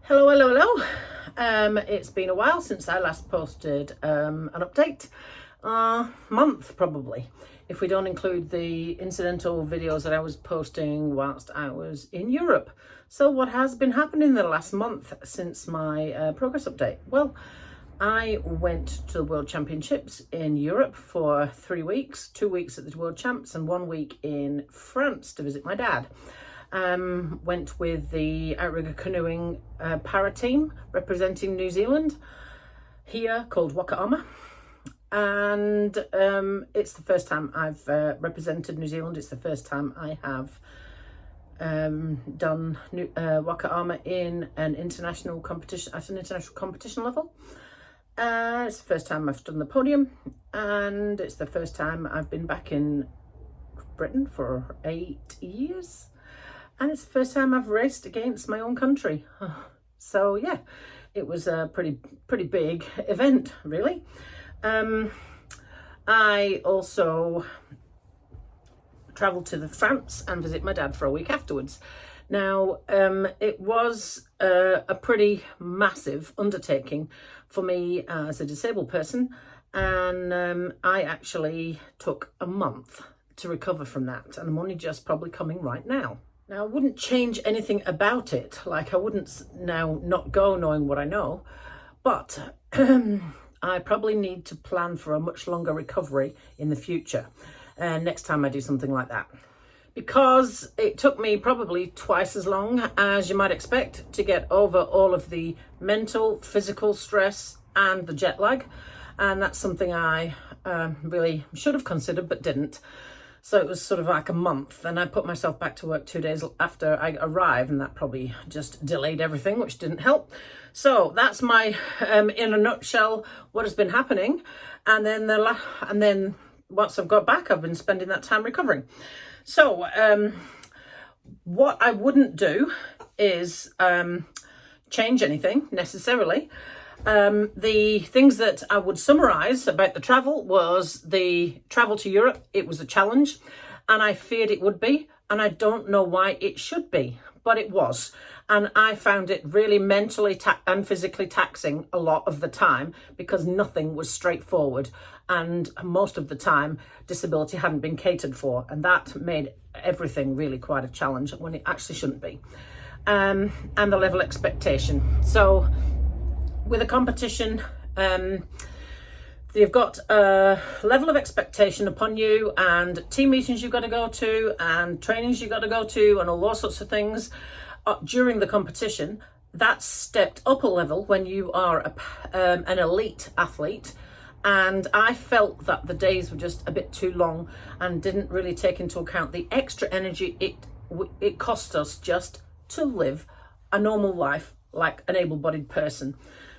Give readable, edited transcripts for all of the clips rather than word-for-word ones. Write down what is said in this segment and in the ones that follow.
Hello, hello, hello. It's been a while since I last posted an update. Month probably, if we don't include the incidental videos that I was posting whilst I was in Europe. So what has been happening in the last month since my progress update? Well, I went to the World Championships in Europe for 3 weeks, 2 weeks at the World Champs and 1 week in France to visit my dad. Went with the outrigger canoeing para team representing New Zealand here, called Waka Ama. And it's the first time I've represented New Zealand. It's the first time I have done Waka Ama in an international competition, at an international competition level. It's the first time I've stood on the podium, and it's the first time I've been back in Britain for 8 years. And it's the first time I've raced against my own country. So yeah, it was a pretty big event, really. I also travelled to France and visit my dad for a week afterwards. Now, it was a pretty massive undertaking for me as a disabled person, and I actually took a month to recover from that, and I'm only just probably coming right now. Now, I wouldn't change anything about it. Like, I wouldn't now not go knowing what I know, but I probably need to plan for a much longer recovery in the future, next time I do something like that. Because it took me probably twice as long as you might expect to get over all of the mental, physical stress and the jet lag. And that's something I really should have considered but didn't. So it was sort of like a month, and I put myself back to work 2 days after I arrived, and that probably just delayed everything, which didn't help. So that's my, in a nutshell, what has been happening. And then once I've got back, I've been spending that time recovering. So what I wouldn't do is change anything necessarily. The things that I would summarize about the travel was the travel to Europe. It was a challenge, and I feared it would be, and I don't know why it should be, but it was. And I found it really mentally and physically taxing a lot of the time, because nothing was straightforward, and most of the time disability hadn't been catered for, and that made everything really quite a challenge when it actually shouldn't be. And the level of expectation. So with a competition, you've got a level of expectation upon you, and team meetings you've got to go to, and trainings you've got to go to, and all those sorts of things during the competition. That's stepped up a level when you are an elite athlete. And I felt that the days were just a bit too long and didn't really take into account the extra energy it costs us just to live a normal life like an able-bodied person.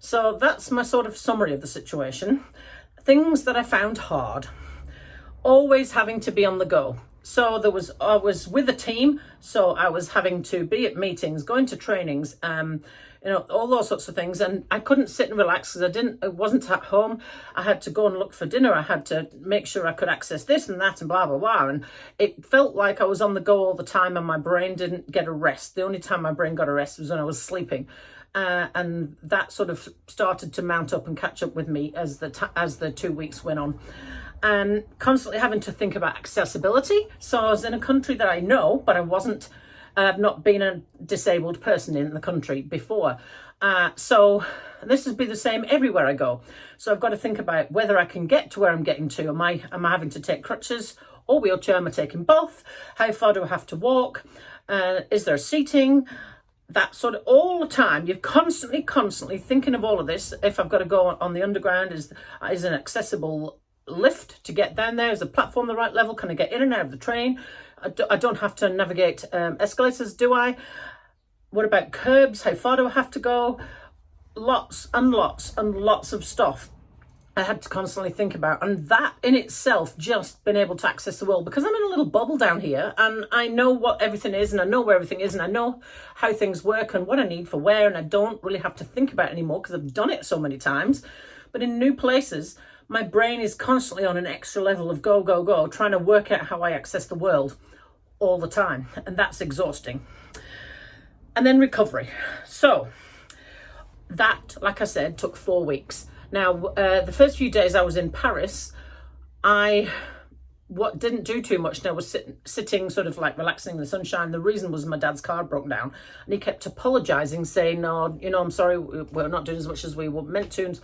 So that's my sort of summary of the situation. Things that I found hard. Always having to be on the go. So I was with a team, so I was having to be at meetings, going to trainings, all those sorts of things. And I couldn't sit and relax because it wasn't at home. I had to go and look for dinner. I had to make sure I could access this and that and blah, blah, blah. And it felt like I was on the go all the time, and my brain didn't get a rest. The only time my brain got a rest was when I was sleeping. And that sort of started to mount up and catch up with me as the 2 weeks went on, and constantly having to think about accessibility. So I was in a country that I know, but I've not been a disabled person in the country before. So this would be the same everywhere I go. So I've got to think about whether I can get to where I'm getting to. Am I having to take crutches or wheelchair? Am I taking both? How far do I have to walk? Is there seating? That sort of all the time. You're constantly thinking of all of this. If I've got to go on the underground, is an accessible lift to get down there? Is the platform the right level? Can I get in and out of the train? I don't have to navigate escalators, do I? What about curbs? How far do I have to go? Lots and lots and lots of stuff I had to constantly think about, and that in itself, just been able to access the world, because I'm in a little bubble down here, and I know what everything is, and I know where everything is, and I know how things work and what I need for where, and I don't really have to think about it anymore because I've done it so many times. But in new places, my brain is constantly on an extra level of go, go, go, trying to work out how I access the world all the time, and that's exhausting. And then recovery. So that, like I said, took 4 weeks. Now, the first few days I was in Paris, I didn't do too much. I was sitting sort of like relaxing in the sunshine. The reason was my dad's car broke down, and he kept apologising, saying, "No, I'm sorry, we're not doing as much as we were meant to." And do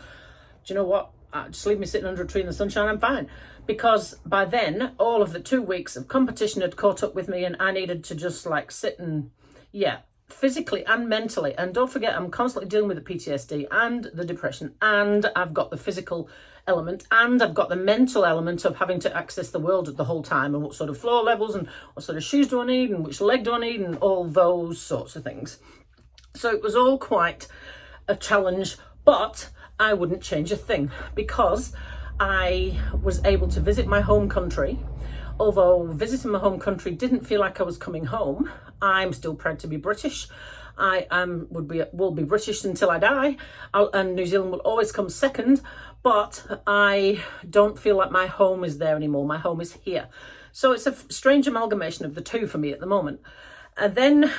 you know what? Just leave me sitting under a tree in the sunshine, I'm fine. Because by then, all of the 2 weeks of competition had caught up with me, and I needed to just like sit and, physically and mentally. And don't forget, I'm constantly dealing with the PTSD and the depression, and I've got the physical element, and I've got the mental element of having to access the world the whole time, and what sort of floor levels, and what sort of shoes do I need, and which leg do I need, and all those sorts of things. So it was all quite a challenge, but I wouldn't change a thing, because I was able to visit my home country. Although visiting my home country didn't feel like I was coming home, I'm still proud to be British. I will be British until I die, and New Zealand will always come second, but I don't feel like my home is there anymore. My home is here. So it's a strange amalgamation of the two for me at the moment. And then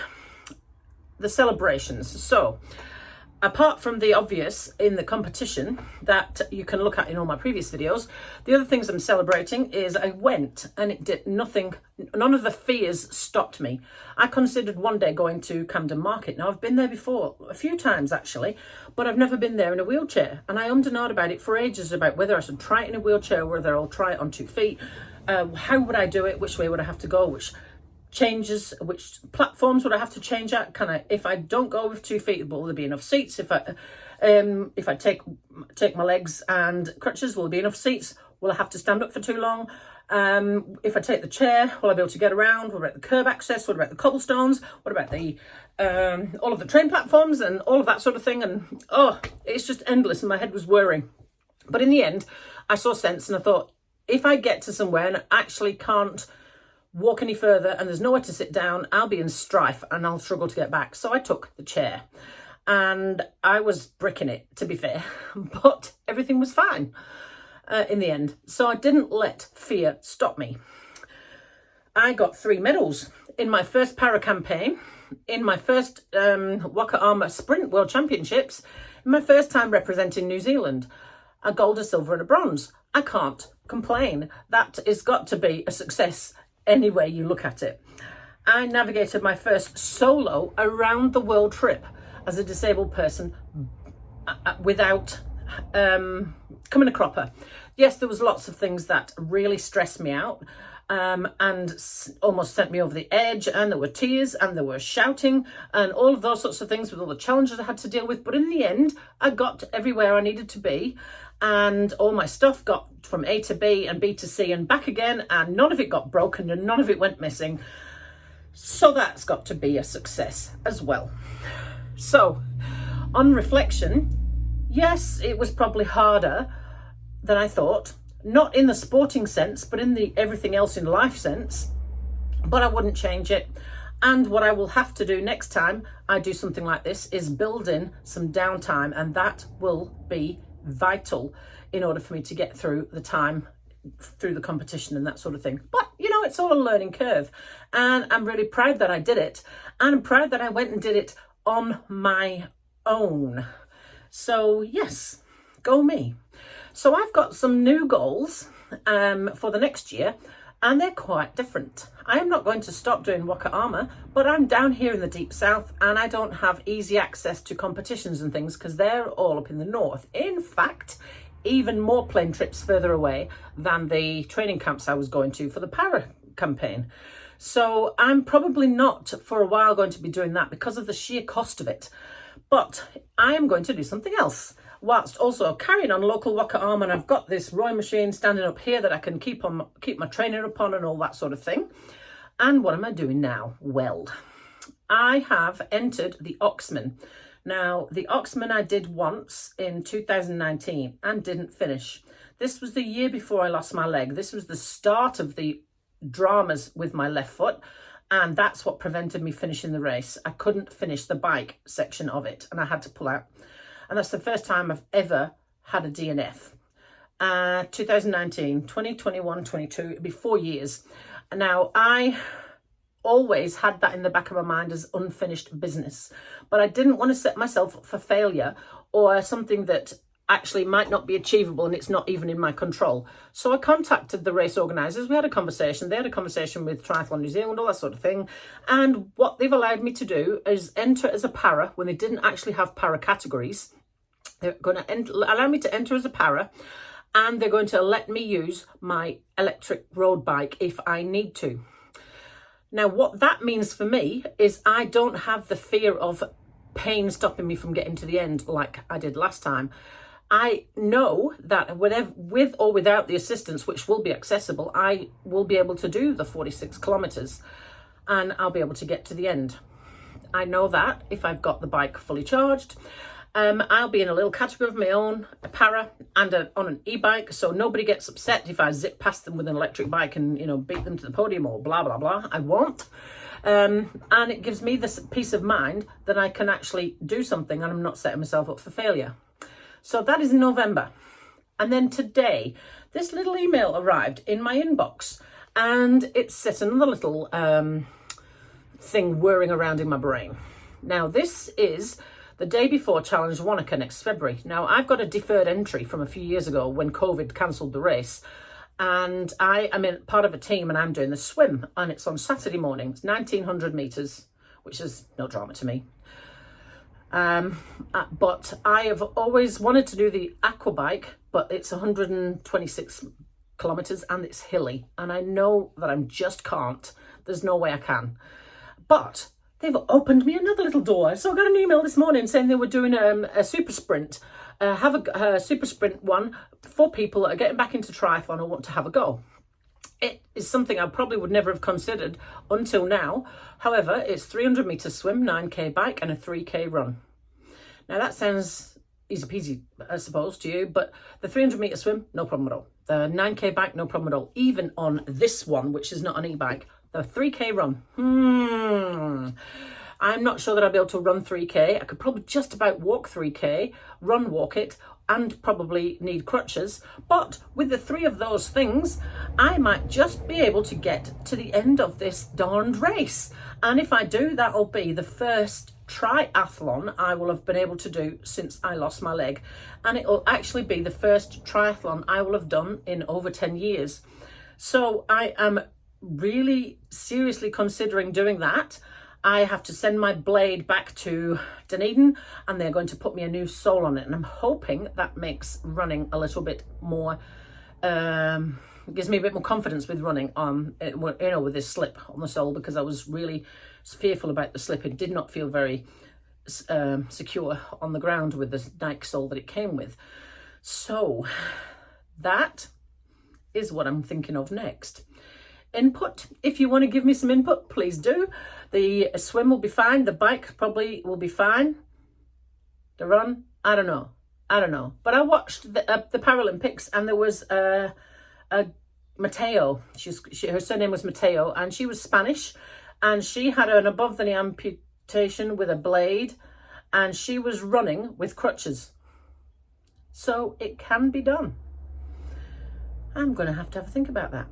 the celebrations. So apart from the obvious in the competition that you can look at in all my previous videos, the other things I'm celebrating is I went, and it did nothing, none of the fears stopped me. I considered one day going to Camden Market. Now, I've been there before, a few times actually, but I've never been there in a wheelchair. And I ummed and ahed about it for ages, about whether I should try it in a wheelchair, whether I'll try it on 2 feet, how would I do it, which way would I have to go, which platforms would I have to change at? If I don't go with 2 feet, will there be enough seats? If I take my legs and crutches, will there be enough seats? Will I have to stand up for too long? If I take the chair, will I be able to get around? What about the curb access? What about the cobblestones? What about the all of the train platforms and all of that sort of thing? And it's just endless, and my head was whirring. But in the end, I saw sense, and I thought, if I get to somewhere and I actually can't walk any further and there's nowhere to sit down, I'll be in strife and I'll struggle to get back. So I took the chair, and I was bricking it, to be fair, but everything was fine in the end. So I didn't let fear stop me. I got 3 medals in my first para campaign, in my first Waka Ama Sprint World Championships, in my first time representing New Zealand. A gold, a silver and a bronze. I can't complain. That has got to be a success any way you look at it. I navigated my first solo around the world trip as a disabled person without coming a cropper. Yes, there was lots of things that really stressed me out and almost sent me over the edge, and there were tears and there were shouting and all of those sorts of things with all the challenges I had to deal with. But in the end, I got everywhere I needed to be, and all my stuff got from A to B and B to C and back again, and none of it got broken and none of it went missing. So that's got to be a success as well. So on reflection, yes, it was probably harder than I thought, not in the sporting sense, but in the everything else in life sense, but I wouldn't change it. And what I will have to do next time I do something like this is build in some downtime, and that will be vital in order for me to get through the time, through the competition and that sort of thing. But it's all a learning curve, and I'm really proud that I did it, and I'm proud that I went and did it on my own. So yes, go me. So I've got some new goals for the next year, and they're quite different. I am not going to stop doing Waka Ama, but I'm down here in the deep south, and I don't have easy access to competitions and things because they're all up in the north. In fact, even more plane trips further away than the training camps I was going to for the para campaign. So I'm probably not for a while going to be doing that because of the sheer cost of it. But I am going to do something else, whilst also carrying on local Waka Ama, and I've got this rowing machine standing up here that I can keep my trainer upon and all that sort of thing. And what am I doing now? Well, I have entered the Oxman. Now, the Oxman I did once in 2019 and didn't finish. This was the year before I lost my leg. This was the start of the dramas with my left foot, and that's what prevented me finishing the race. I couldn't finish the bike section of it, and I had to pull out. And that's the first time I've ever had a DNF. 2019, 2021, 22, it'd be 4 years. Now, I always had that in the back of my mind as unfinished business. But I didn't want to set myself up for failure or something that actually might not be achievable and it's not even in my control. So I contacted the race organisers. We had a conversation. They had a conversation with Triathlon New Zealand, all that sort of thing. And what they've allowed me to do is enter as a para when they didn't actually have para categories. They're going to allow me to enter as a para, and they're going to let me use my electric road bike if I need to. Now, what that means for me is I don't have the fear of pain stopping me from getting to the end like I did last time. I know that with or without the assistance, which will be accessible, I will be able to do the 46 kilometres and I'll be able to get to the end. I know that if I've got the bike fully charged. I'll be in a little category of my own, a para and on an e-bike, so nobody gets upset if I zip past them with an electric bike and, you know, beat them to the podium or blah, blah, blah. I won't. And it gives me this peace of mind that I can actually do something and I'm not setting myself up for failure. So that is in November. And then today, this little email arrived in my inbox and it set another little thing whirring around in my brain. Now, this is the day before Challenge Wanaka next February. Now, I've got a deferred entry from a few years ago when COVID cancelled the race. And I am in part of a team and I'm doing the swim. And it's on Saturday morning. It's 1,900 metres, which is no drama to me. But I have always wanted to do the aqua bike, but it's 126 kilometres and it's hilly. And I know that I just can't. There's no way I can. But they've opened me another little door. So I got an email this morning saying they were doing a super sprint, have a super sprint one for people that are getting back into triathlon or want to have a go. It is something I probably would never have considered until now. However, it's 300 metre swim, 9k bike and a 3k run. Now that sounds easy peasy, I suppose, to you, but the 300 metre swim, no problem at all. The 9k bike, no problem at all. Even on this one, which is not an e-bike, the 3k run. I'm not sure that I'll be able to run 3k. I could probably just about walk 3k, walk it, and probably need crutches. But with the three of those things, I might just be able to get to the end of this darned race. And if I do, that'll be the first triathlon I will have been able to do since I lost my leg. And it will actually be the first triathlon I will have done in over 10 years. So I am really seriously considering doing that. I have to send my blade back to Dunedin and they're going to put me a new sole on it. And I'm hoping that makes running a little bit more, gives me a bit more confidence with running on, you know, with this slip on the sole, because I was really fearful about the slip. It did not feel very secure on the ground with the Nike sole that it came with. So that is what I'm thinking of next. Input, if you want to give me some input, please do. The swim will be fine. The bike probably will be fine. The run, I don't know. But I watched the Paralympics and there was a Mateo. Her surname was Mateo and she was Spanish and she had an above the knee amputation with a blade and she was running with crutches. So it can be done. I'm going to have a think about that.